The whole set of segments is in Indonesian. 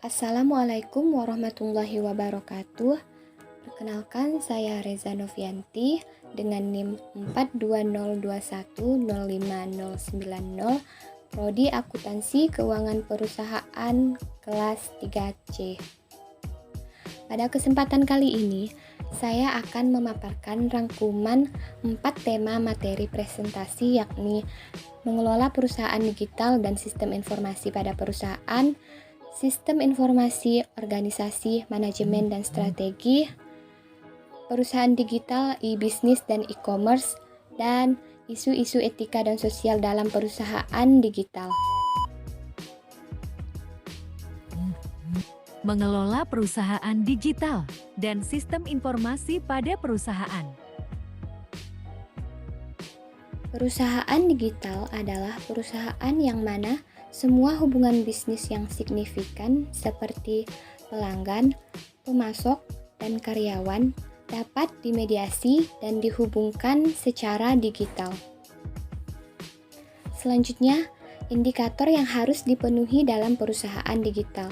Assalamualaikum warahmatullahi wabarakatuh. Perkenalkan, saya Reza Novianti dengan NIM 42021059090, Prodi Akuntansi Keuangan Perusahaan kelas 3C. Pada kesempatan kali ini, saya akan memaparkan rangkuman 4 tema materi presentasi, yakni mengelola perusahaan digital dan sistem informasi pada perusahaan, sistem informasi, organisasi, manajemen, dan strategi, perusahaan digital, e-bisnis, dan e-commerce, dan isu-isu etika dan sosial dalam perusahaan digital. Mengelola perusahaan digital dan sistem informasi pada perusahaan. Perusahaan digital adalah perusahaan yang mana semua hubungan bisnis yang signifikan seperti pelanggan, pemasok, dan karyawan dapat dimediasi dan dihubungkan secara digital. Selanjutnya, indikator yang harus dipenuhi dalam perusahaan digital.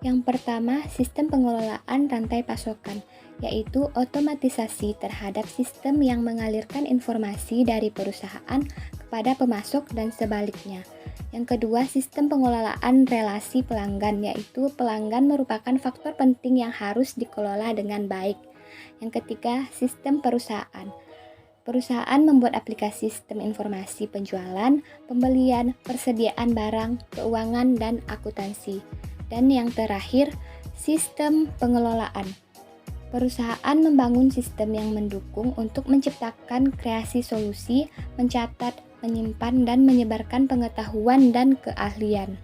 Yang pertama, sistem pengelolaan rantai pasokan, yaitu otomatisasi terhadap sistem yang mengalirkan informasi dari perusahaan kepada pemasok dan sebaliknya. Yang kedua, sistem pengelolaan relasi pelanggan, yaitu pelanggan merupakan faktor penting yang harus dikelola dengan baik. Yang ketiga, sistem perusahaan. Perusahaan membuat aplikasi sistem informasi penjualan, pembelian, persediaan barang, keuangan, dan akuntansi. Dan yang terakhir, sistem pengelolaan. Perusahaan membangun sistem yang mendukung untuk menciptakan kreasi solusi, mencatat, menyimpan, dan menyebarkan pengetahuan dan keahlian.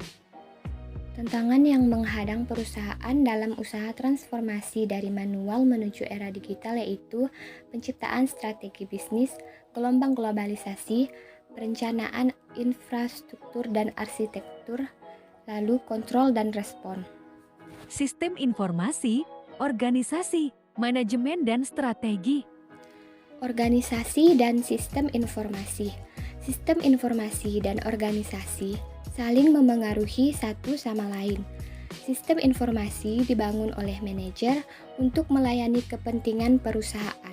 Tantangan yang menghadang perusahaan dalam usaha transformasi dari manual menuju era digital yaitu penciptaan strategi bisnis, gelombang globalisasi, perencanaan infrastruktur dan arsitektur, lalu kontrol dan respon. Sistem informasi, organisasi, manajemen, dan strategi. Organisasi dan sistem informasi. Sistem informasi dan organisasi saling memengaruhi satu sama lain. Sistem informasi dibangun oleh manajer untuk melayani kepentingan perusahaan.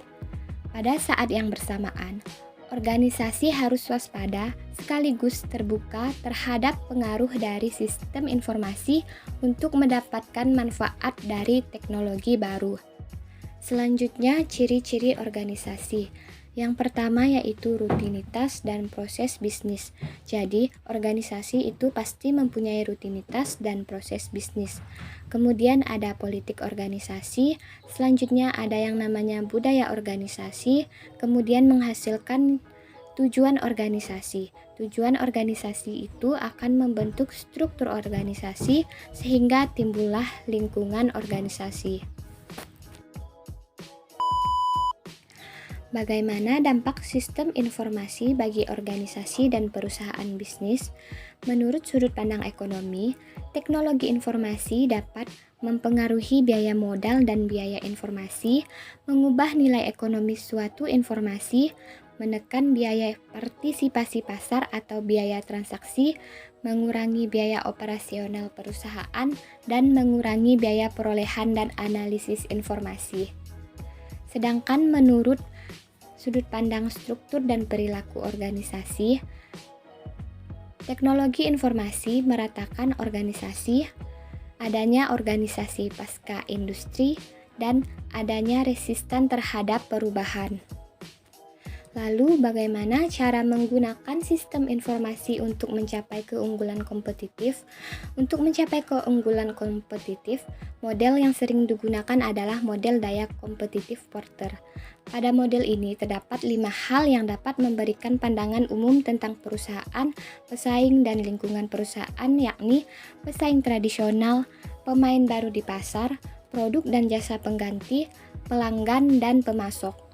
Pada saat yang bersamaan, organisasi harus waspada sekaligus terbuka terhadap pengaruh dari sistem informasi untuk mendapatkan manfaat dari teknologi baru. Selanjutnya, ciri-ciri organisasi. Yang pertama yaitu rutinitas dan proses bisnis. Jadi, organisasi itu pasti mempunyai rutinitas dan proses bisnis. Kemudian ada politik organisasi, selanjutnya ada yang namanya budaya organisasi, kemudian menghasilkan tujuan organisasi. Tujuan organisasi itu akan membentuk struktur organisasi sehingga timbullah lingkungan organisasi. Bagaimana dampak sistem informasi bagi organisasi dan perusahaan bisnis? Menurut sudut pandang ekonomi, teknologi informasi dapat mempengaruhi biaya modal dan biaya informasi, mengubah nilai ekonomi suatu informasi, menekan biaya partisipasi pasar atau biaya transaksi, mengurangi biaya operasional perusahaan, dan mengurangi biaya perolehan dan analisis informasi. Sedangkan menurut sudut pandang struktur dan perilaku organisasi, teknologi informasi meratakan organisasi, adanya organisasi pasca industri, dan adanya resisten terhadap perubahan. Lalu, bagaimana cara menggunakan sistem informasi untuk mencapai keunggulan kompetitif? Untuk mencapai keunggulan kompetitif, model yang sering digunakan adalah model daya kompetitif Porter. Pada model ini terdapat 5 hal yang dapat memberikan pandangan umum tentang perusahaan, pesaing, dan lingkungan perusahaan, yakni pesaing tradisional, pemain baru di pasar, produk dan jasa pengganti, pelanggan, dan pemasok.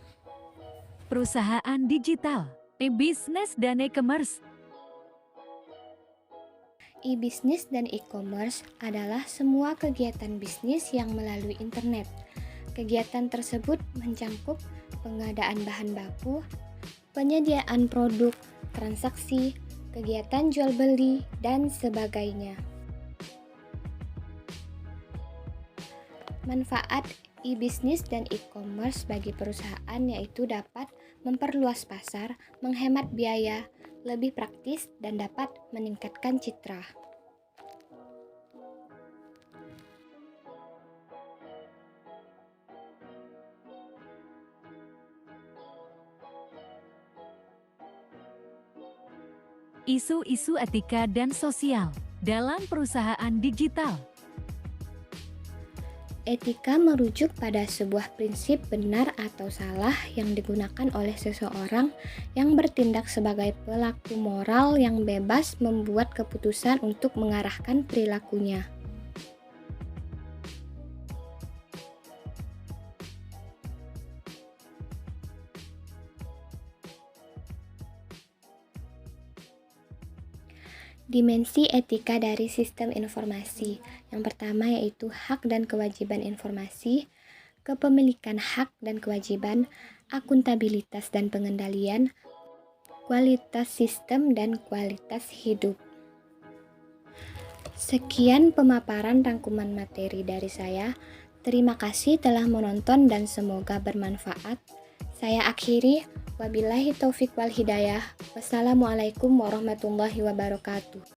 Perusahaan digital, e-bisnis, dan e-commerce. E-bisnis dan e-commerce adalah semua kegiatan bisnis yang melalui internet. Kegiatan tersebut mencakup pengadaan bahan baku, penyediaan produk, transaksi, kegiatan jual beli, dan sebagainya. Manfaat e-bisnis dan e-commerce bagi perusahaan yaitu dapat memperluas pasar, menghemat biaya, lebih praktis, dan dapat meningkatkan citra. Isu-isu etika dan sosial dalam perusahaan digital. Etika merujuk pada sebuah prinsip benar atau salah yang digunakan oleh seseorang yang bertindak sebagai pelaku moral yang bebas membuat keputusan untuk mengarahkan perilakunya. Dimensi etika dari sistem informasi. Yang pertama yaitu hak dan kewajiban informasi, kepemilikan hak dan kewajiban, akuntabilitas dan pengendalian, kualitas sistem dan kualitas hidup. Sekian pemaparan rangkuman materi dari saya. Terima kasih telah menonton dan semoga bermanfaat. Saya akhiri, wabillahi taufik wal hidayah. Wassalamualaikum warahmatullahi wabarakatuh.